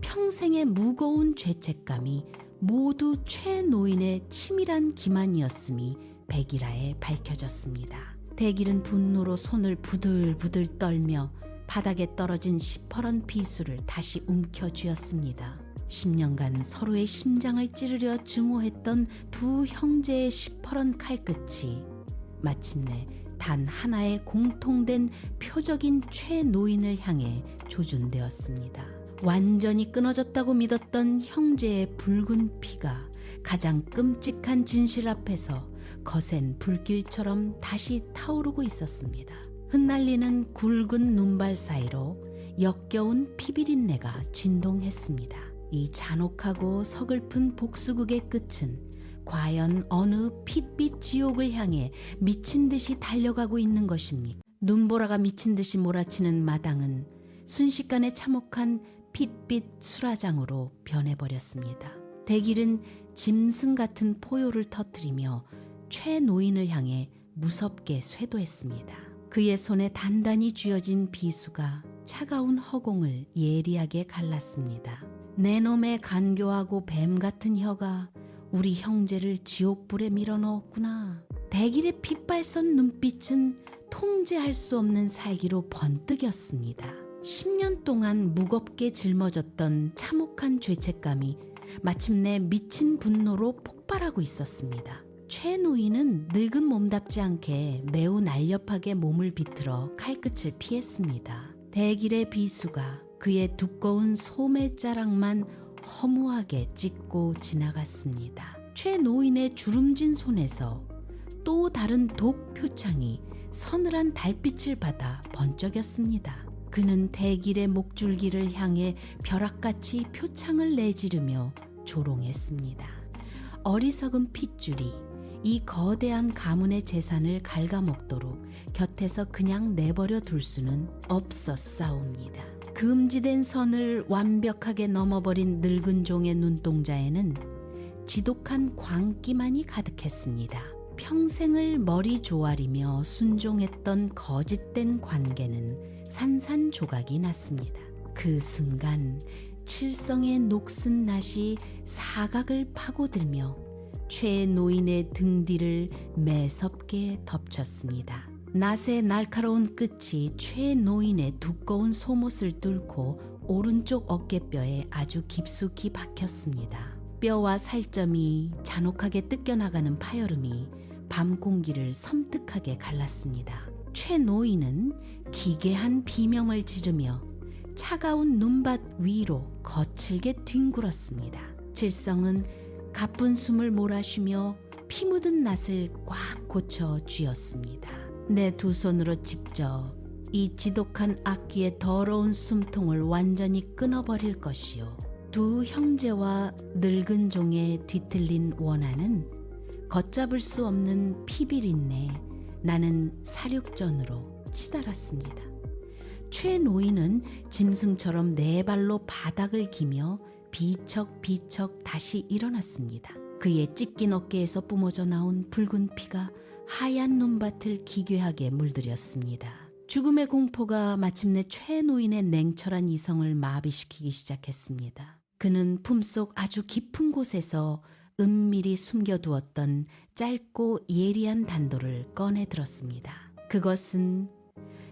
평생의 무거운 죄책감이 모두 최 노인의 치밀한 기만이었음이 백일하에 밝혀졌습니다. 대길은 분노로 손을 부들부들 떨며 바닥에 떨어진 시퍼런 비수를 다시 움켜쥐었습니다. 10년간 서로의 심장을 찌르려 증오했던 두 형제의 시퍼런 칼끝이 마침내 단 하나의 공통된 표적인 최 노인을 향해 조준되었습니다. 완전히 끊어졌다고 믿었던 형제의 붉은 피가 가장 끔찍한 진실 앞에서 거센 불길처럼 다시 타오르고 있었습니다. 흩날리는 굵은 눈발 사이로 역겨운 피비린내가 진동했습니다. 이 잔혹하고 서글픈 복수극의 끝은 과연 어느 핏빛 지옥을 향해 미친 듯이 달려가고 있는 것입니까? 눈보라가 미친 듯이 몰아치는 마당은 순식간에 참혹한 핏빛 수라장으로 변해버렸습니다. 대길은 짐승 같은 포효를 터뜨리며 최 노인을 향해 무섭게 쇄도했습니다. 그의 손에 단단히 쥐어진 비수가 차가운 허공을 예리하게 갈랐습니다. 내 놈의 간교하고 뱀 같은 혀가 우리 형제를 지옥불에 밀어넣었구나. 대길의 핏발선 눈빛은 통제할 수 없는 살기로 번뜩였습니다. 10년 동안 무겁게 짊어졌던 참혹한 죄책감이 마침내 미친 분노로 폭발하고 있었습니다. 최 노인은 늙은 몸답지 않게 매우 날렵하게 몸을 비틀어 칼끝을 피했습니다. 대길의 비수가 그의 두꺼운 소매자락만 허무하게 찢고 지나갔습니다. 최 노인의 주름진 손에서 또 다른 독 표창이 서늘한 달빛을 받아 번쩍였습니다. 그는 대길의 목줄기를 향해 벼락같이 표창을 내지르며 조롱했습니다. 어리석은 핏줄이 이 거대한 가문의 재산을 갉아먹도록 곁에서 그냥 내버려 둘 수는 없었사옵니다. 금지된 선을 완벽하게 넘어버린 늙은 종의 눈동자에는 지독한 광기만이 가득했습니다. 평생을 머리 조아리며 순종했던 거짓된 관계는 산산조각이 났습니다. 그 순간 칠성의 녹슨 낫이 사각을 파고들며 최 노인의 등 뒤를 매섭게 덮쳤습니다. 낫의 날카로운 끝이 최 노인의 두꺼운 속옷을 뚫고 오른쪽 어깨뼈에 아주 깊숙이 박혔습니다. 뼈와 살점이 잔혹하게 뜯겨나가는 파여름이 밤 공기를 섬뜩하게 갈랐습니다. 최 노인은 기괴한 비명을 지르며 차가운 눈밭 위로 거칠게 뒹굴었습니다. 칠성은 가쁜 숨을 몰아쉬며 피 묻은 낫을 꽉 고쳐 쥐었습니다. 내 두 손으로 직접 이 지독한 악기의 더러운 숨통을 완전히 끊어버릴 것이요. 두 형제와 늙은 종의 뒤틀린 원한은 걷잡을 수 없는 피비린내 나는 사륙전으로 치달았습니다. 최 노인은 짐승처럼 네 발로 바닥을 기며 비척비척 다시 일어났습니다. 그의 찢긴 어깨에서 뿜어져 나온 붉은 피가 하얀 눈밭을 기괴하게 물들였습니다. 죽음의 공포가 마침내 최 노인의 냉철한 이성을 마비시키기 시작했습니다. 그는 품속 아주 깊은 곳에서 은밀히 숨겨두었던 짧고 예리한 단도를 꺼내 들었습니다. 그것은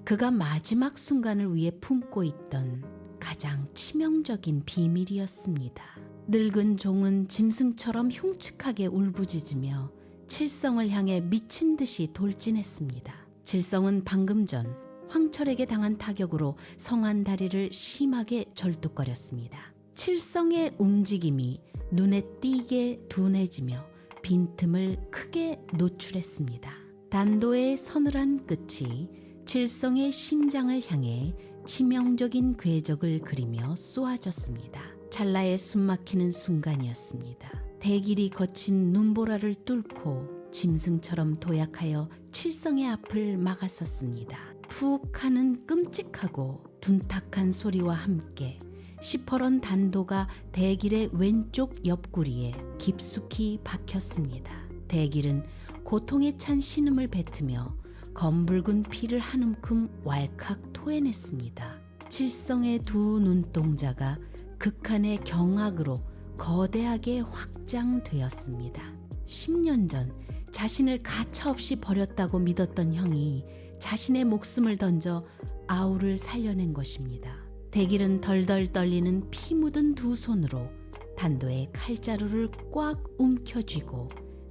그가 마지막 순간을 위해 품고 있던 가장 치명적인 비밀이었습니다. 늙은 종은 짐승처럼 흉측하게 울부짖으며 칠성을 향해 미친 듯이 돌진했습니다. 칠성은 방금 전 황철에게 당한 타격으로 성한 다리를 심하게 절뚝거렸습니다. 칠성의 움직임이 눈에 띄게 둔해지며 빈틈을 크게 노출했습니다. 단도의 서늘한 끝이 칠성의 심장을 향해 치명적인 궤적을 그리며 쏘아졌습니다. 찰나의 숨막히는 순간이었습니다. 대길이 거친 눈보라를 뚫고 짐승처럼 도약하여 칠성의 앞을 막았었습니다. 푹 하는 끔찍하고 둔탁한 소리와 함께 시퍼런 단도가 대길의 왼쪽 옆구리에 깊숙이 박혔습니다. 대길은 고통에 찬 신음을 뱉으며 검붉은 피를 한 움큼 왈칵 토해냈습니다. 칠성의 두 눈동자가 극한의 경악으로 거대하게 확장되었습니다. 10년 전 자신을 가차없이 버렸다고 믿었던 형이 자신의 목숨을 던져 아우를 살려낸 것입니다. 대길은 덜덜 떨리는 피 묻은 두 손으로 단도의 칼자루를 꽉 움켜쥐고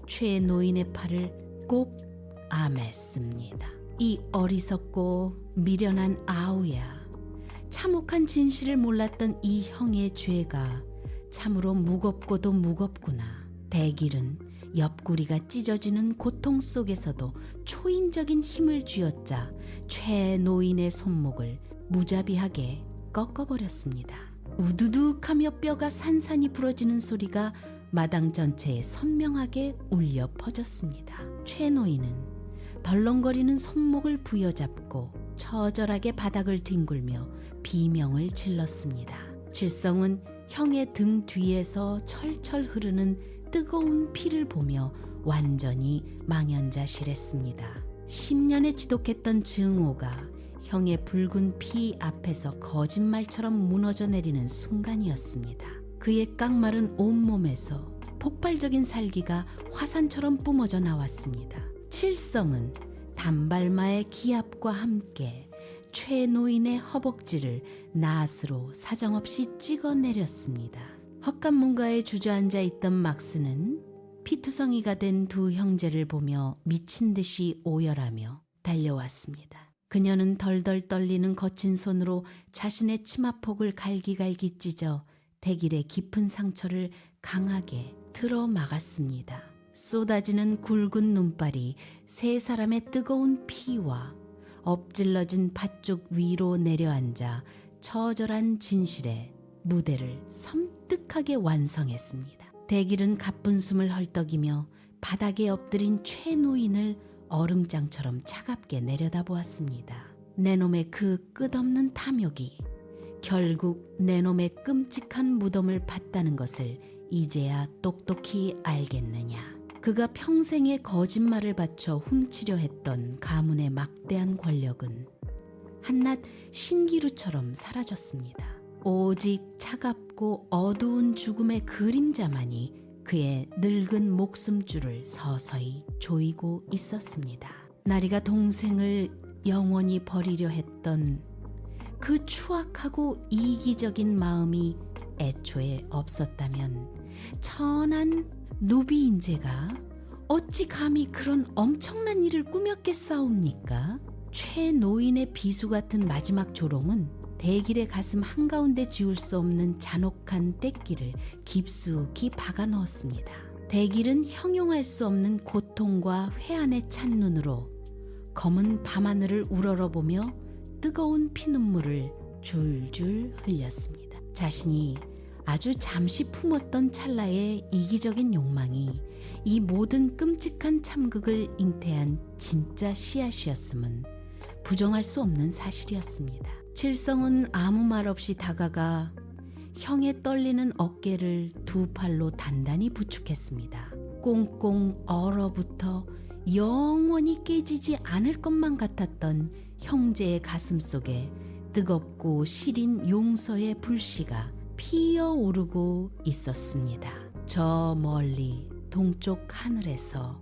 최 노인의 팔을 꼭 암했습니다. 이 어리석고 미련한 아우야. 참혹한 진실을 몰랐던 이 형의 죄가 참으로 무겁고도 무겁구나. 대길은 옆구리가 찢어지는 고통 속에서도 초인적인 힘을 쥐어짜 최 노인의 손목을 무자비하게 꺾어버렸습니다. 우두둑하며 뼈가 산산이 부러지는 소리가 마당 전체에 선명하게 울려 퍼졌습니다. 최 노인은 덜렁거리는 손목을 부여잡고 처절하게 바닥을 뒹굴며 비명을 질렀습니다. 칠성은 형의 등 뒤에서 철철 흐르는 뜨거운 피를 보며 완전히 망연자실했습니다. 10년에 지독했던 증오가 형의 붉은 피 앞에서 거짓말처럼 무너져 내리는 순간이었습니다. 그의 깡마른 온몸에서 폭발적인 살기가 화산처럼 뿜어져 나왔습니다. 칠성은 단발마의 기압과 함께 최 노인의 허벅지를 낫으로 사정없이 찍어내렸습니다. 헛간문가에 주저앉아 있던 막스는 피투성이가 된 두 형제를 보며 미친 듯이 오열하며 달려왔습니다. 그녀는 덜덜 떨리는 거친 손으로 자신의 치마폭을 갈기갈기 찢어 대길의 깊은 상처를 강하게 틀어 막았습니다. 쏟아지는 굵은 눈발이 세 사람의 뜨거운 피와 엎질러진 팥죽 위로 내려앉아 처절한 진실의 무대를 섬뜩하게 완성했습니다. 대길은 가쁜 숨을 헐떡이며 바닥에 엎드린 최 노인을 얼음장처럼 차갑게 내려다보았습니다. 내놈의 그 끝없는 탐욕이 결국 내놈의 끔찍한 무덤을 팠다는 것을 이제야 똑똑히 알겠느냐. 그가 평생의 거짓말을 바쳐 훔치려 했던 가문의 막대한 권력은 한낱 신기루처럼 사라졌습니다. 오직 차갑고 어두운 죽음의 그림자만이 그의 늙은 목숨줄을 서서히 조이고 있었습니다. 나리가 동생을 영원히 버리려 했던 그 추악하고 이기적인 마음이 애초에 없었다면 천한 노비 인재가 어찌 감히 그런 엄청난 일을 꾸몄겠사옵니까? 최 노인의 비수 같은 마지막 조롱은 대길의 가슴 한가운데 지울 수 없는 잔혹한 떼끼를 깊숙이 박아 넣었습니다. 대길은 형용할 수 없는 고통과 회한에 찬 눈으로 검은 밤하늘을 우러러보며 뜨거운 피눈물을 줄줄 흘렸습니다. 자신이 아주 잠시 품었던 찰나의 이기적인 욕망이 이 모든 끔찍한 참극을 잉태한 진짜 씨앗이었음은 부정할 수 없는 사실이었습니다. 칠성은 아무 말 없이 다가가 형의 떨리는 어깨를 두 팔로 단단히 부축했습니다. 꽁꽁 얼어붙어 영원히 깨지지 않을 것만 같았던 형제의 가슴 속에 뜨겁고 시린 용서의 불씨가 피어오르고 있었습니다. 저 멀리 동쪽 하늘에서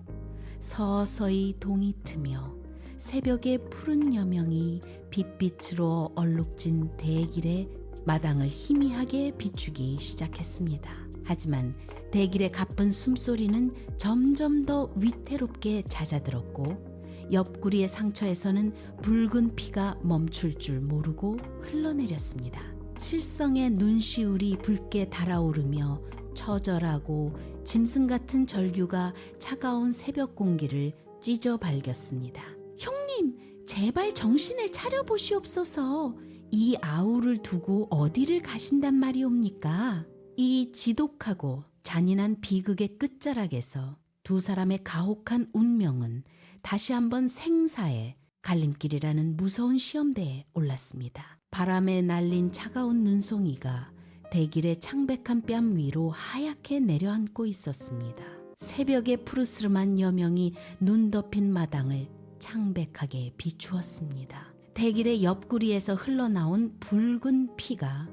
서서히 동이 트며 새벽의 푸른 여명이 빛빛으로 얼룩진 대길의 마당을 희미하게 비추기 시작했습니다. 하지만 대길의 가쁜 숨소리는 점점 더 위태롭게 잦아들었고 옆구리의 상처에서는 붉은 피가 멈출 줄 모르고 흘러내렸습니다. 칠성의 눈시울이 붉게 달아오르며 처절하고 짐승 같은 절규가 차가운 새벽 공기를 찢어 발겼습니다. 형님, 제발 정신을 차려보시옵소서. 이 아우를 두고 어디를 가신단 말이옵니까? 이 지독하고 잔인한 비극의 끝자락에서 두 사람의 가혹한 운명은 다시 한번 생사의 갈림길이라는 무서운 시험대에 올랐습니다. 바람에 날린 차가운 눈송이가 대길의 창백한 뺨 위로 하얗게 내려앉고 있었습니다. 새벽의 푸르스름한 여명이 눈 덮인 마당을 창백하게 비추었습니다. 대길의 옆구리에서 흘러나온 붉은 피가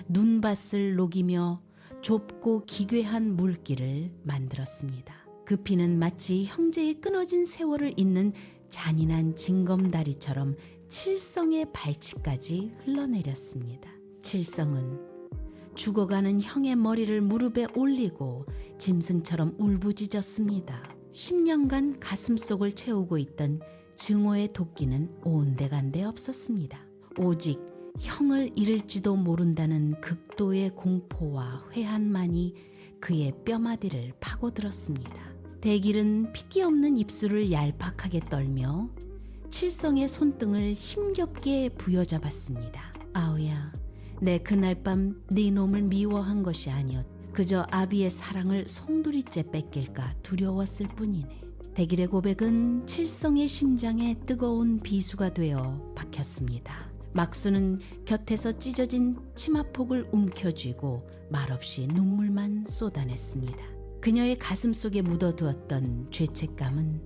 눈밭을 녹이며 좁고 기괴한 물길을 만들었습니다. 그 피는 마치 형제의 끊어진 세월을 잇는 잔인한 징검다리처럼 칠성의 발치까지 흘러내렸습니다. 칠성은 죽어가는 형의 머리를 무릎에 올리고 짐승처럼 울부짖었습니다. 10년간 가슴속을 채우고 있던 증오의 도끼는 온데간데 없었습니다. 오직 형을 잃을지도 모른다는 극도의 공포와 회한만이 그의 뼈마디를 파고들었습니다. 대길은 핏기 없는 입술을 얄팍하게 떨며 칠성의 손등을 힘겹게 부여잡았습니다. 아우야, 내 그날 밤 네 놈을 미워한 것이 아니었. 그저 아비의 사랑을 송두리째 뺏길까 두려웠을 뿐이네. 대길의 고백은 칠성의 심장에 뜨거운 비수가 되어 박혔습니다. 막수는 곁에서 찢어진 치마폭을 움켜쥐고 말없이 눈물만 쏟아냈습니다. 그녀의 가슴 속에 묻어두었던 죄책감은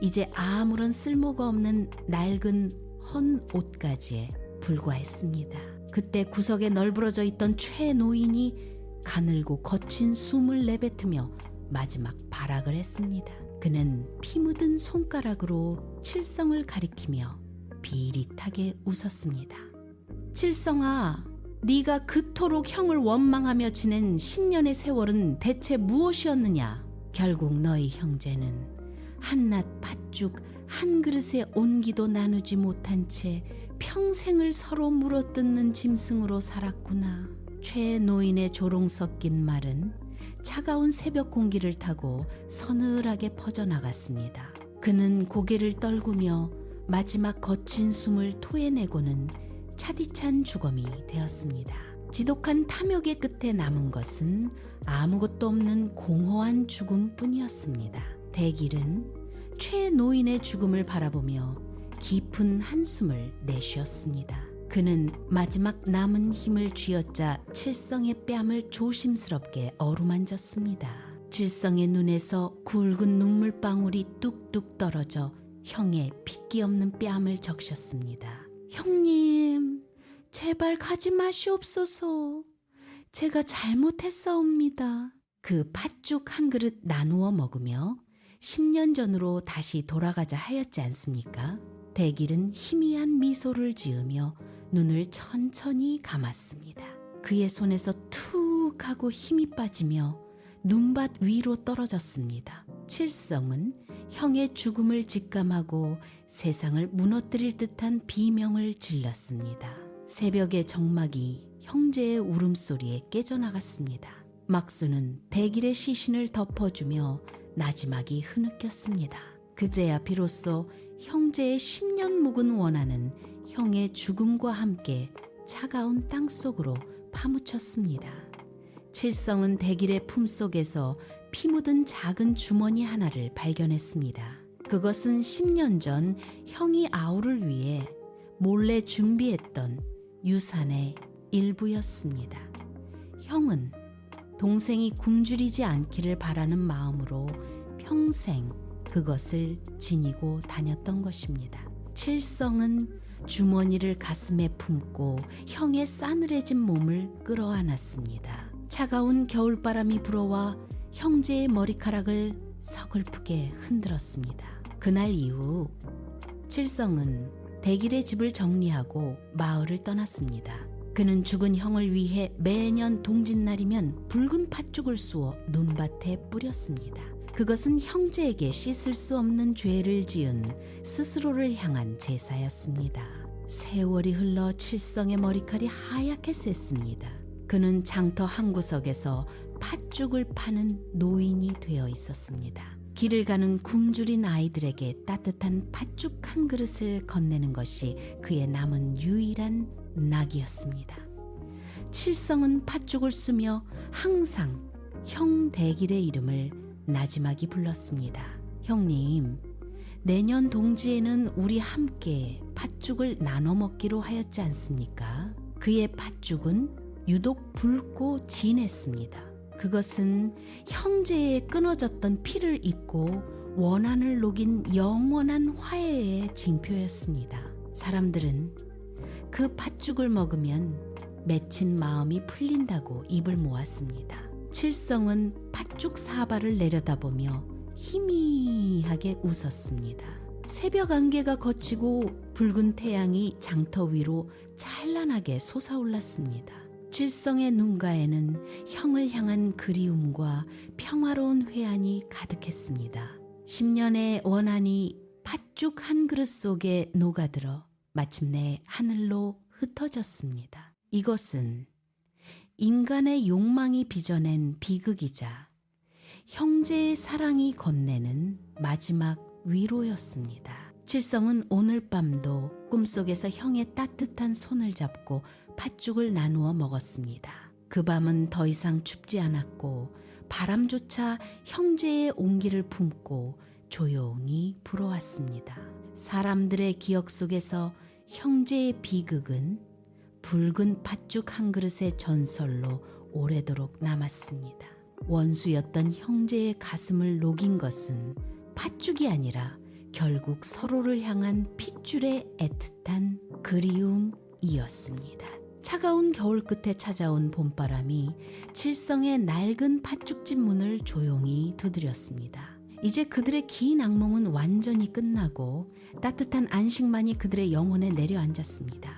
이제 아무런 쓸모가 없는 낡은 헌 옷가지에 불과했습니다. 그때 구석에 널브러져 있던 최 노인이 가늘고 거친 숨을 내뱉으며 마지막 발악을 했습니다. 그는 피 묻은 손가락으로 칠성을 가리키며 비릿하게 웃었습니다. 칠성아, 네가 그토록 형을 원망하며 지낸 10년의 세월은 대체 무엇이었느냐? 결국 너희 형제는 한낱 팥죽 한 그릇에 온기도 나누지 못한 채 평생을 서로 물어뜯는 짐승으로 살았구나. 최 노인의 조롱 섞인 말은 차가운 새벽 공기를 타고 서늘하게 퍼져나갔습니다. 그는 고개를 떨구며 마지막 거친 숨을 토해내고는 차디찬 주검이 되었습니다. 지독한 탐욕의 끝에 남은 것은 아무것도 없는 공허한 죽음뿐이었습니다. 대길은 최 노인의 죽음을 바라보며 깊은 한숨을 내쉬었습니다. 그는 마지막 남은 힘을 쥐어짜 칠성의 뺨을 조심스럽게 어루만졌습니다. 칠성의 눈에서 굵은 눈물방울이 뚝뚝 떨어져 형의 핏기 없는 뺨을 적셨습니다. 형님, 제발 가지 마시옵소서. 제가 잘못했사옵니다. 그 팥죽 한 그릇 나누어 먹으며 10년 전으로 다시 돌아가자 하였지 않습니까? 대길은 희미한 미소를 지으며 눈을 천천히 감았습니다. 그의 손에서 툭 하고 힘이 빠지며 눈밭 위로 떨어졌습니다. 칠성은 형의 죽음을 직감하고 세상을 무너뜨릴 듯한 비명을 질렀습니다. 새벽의 정막이 형제의 울음소리에 깨져나갔습니다. 막수는 대길의 시신을 덮어주며 나지막이 흐느꼈습니다. 그제야 비로소 형제의 10년 묵은 원한은 형의 죽음과 함께 차가운 땅 속으로 파묻혔습니다. 칠성은 대길의 품속에서 피 묻은 작은 주머니 하나를 발견했습니다. 그것은 10년 전 형이 아우를 위해 몰래 준비했던 유산의 일부였습니다. 형은 동생이 굶주리지 않기를 바라는 마음으로 평생 그것을 지니고 다녔던 것입니다. 칠성은 주머니를 가슴에 품고 형의 싸늘해진 몸을 끌어안았습니다. 차가운 겨울바람이 불어와 형제의 머리카락을 서글프게 흔들었습니다. 그날 이후 칠성은 대길의 집을 정리하고 마을을 떠났습니다. 그는 죽은 형을 위해 매년 동짓날이면 붉은 팥죽을 쑤어 눈밭에 뿌렸습니다. 그것은 형제에게 씻을 수 없는 죄를 지은 스스로를 향한 제사였습니다. 세월이 흘러 칠성의 머리칼이 하얗게 셌습니다. 그는 장터 한 구석에서 팥죽을 파는 노인이 되어 있었습니다. 길을 가는 굶주린 아이들에게 따뜻한 팥죽 한 그릇을 건네는 것이 그의 남은 유일한 낙이었습니다. 칠성은 팥죽을 쓰며 항상 형 대길의 이름을 나지막이 불렀습니다. 형님, 내년 동지에는 우리 함께 팥죽을 나눠 먹기로 하였지 않습니까? 그의 팥죽은 유독 붉고 진했습니다. 그것은 형제의 끊어졌던 피를 잇고 원한을 녹인 영원한 화해의 징표였습니다. 사람들은 그 팥죽을 먹으면 맺힌 마음이 풀린다고 입을 모았습니다. 칠성은 팥죽 사발을 내려다보며 희미하게 웃었습니다. 새벽 안개가 걷히고 붉은 태양이 장터 위로 찬란하게 솟아올랐습니다. 칠성의 눈가에는 형을 향한 그리움과 평화로운 회한이 가득했습니다. 10년의 원한이 팥죽 한 그릇 속에 녹아들어 마침내 하늘로 흩어졌습니다. 이것은 인간의 욕망이 빚어낸 비극이자 형제의 사랑이 건네는 마지막 위로였습니다. 칠성은 오늘 밤도 꿈속에서 형의 따뜻한 손을 잡고 팥죽을 나누어 먹었습니다. 그 밤은 더 이상 춥지 않았고 바람조차 형제의 온기를 품고 조용히 불어왔습니다. 사람들의 기억 속에서 형제의 비극은 붉은 팥죽 한 그릇의 전설로 오래도록 남았습니다. 원수였던 형제의 가슴을 녹인 것은 팥죽이 아니라 결국 서로를 향한 핏줄의 애틋한 그리움이었습니다. 차가운 겨울 끝에 찾아온 봄바람이 칠성의 낡은 팥죽집 문을 조용히 두드렸습니다. 이제 그들의 긴 악몽은 완전히 끝나고 따뜻한 안식만이 그들의 영혼에 내려앉았습니다.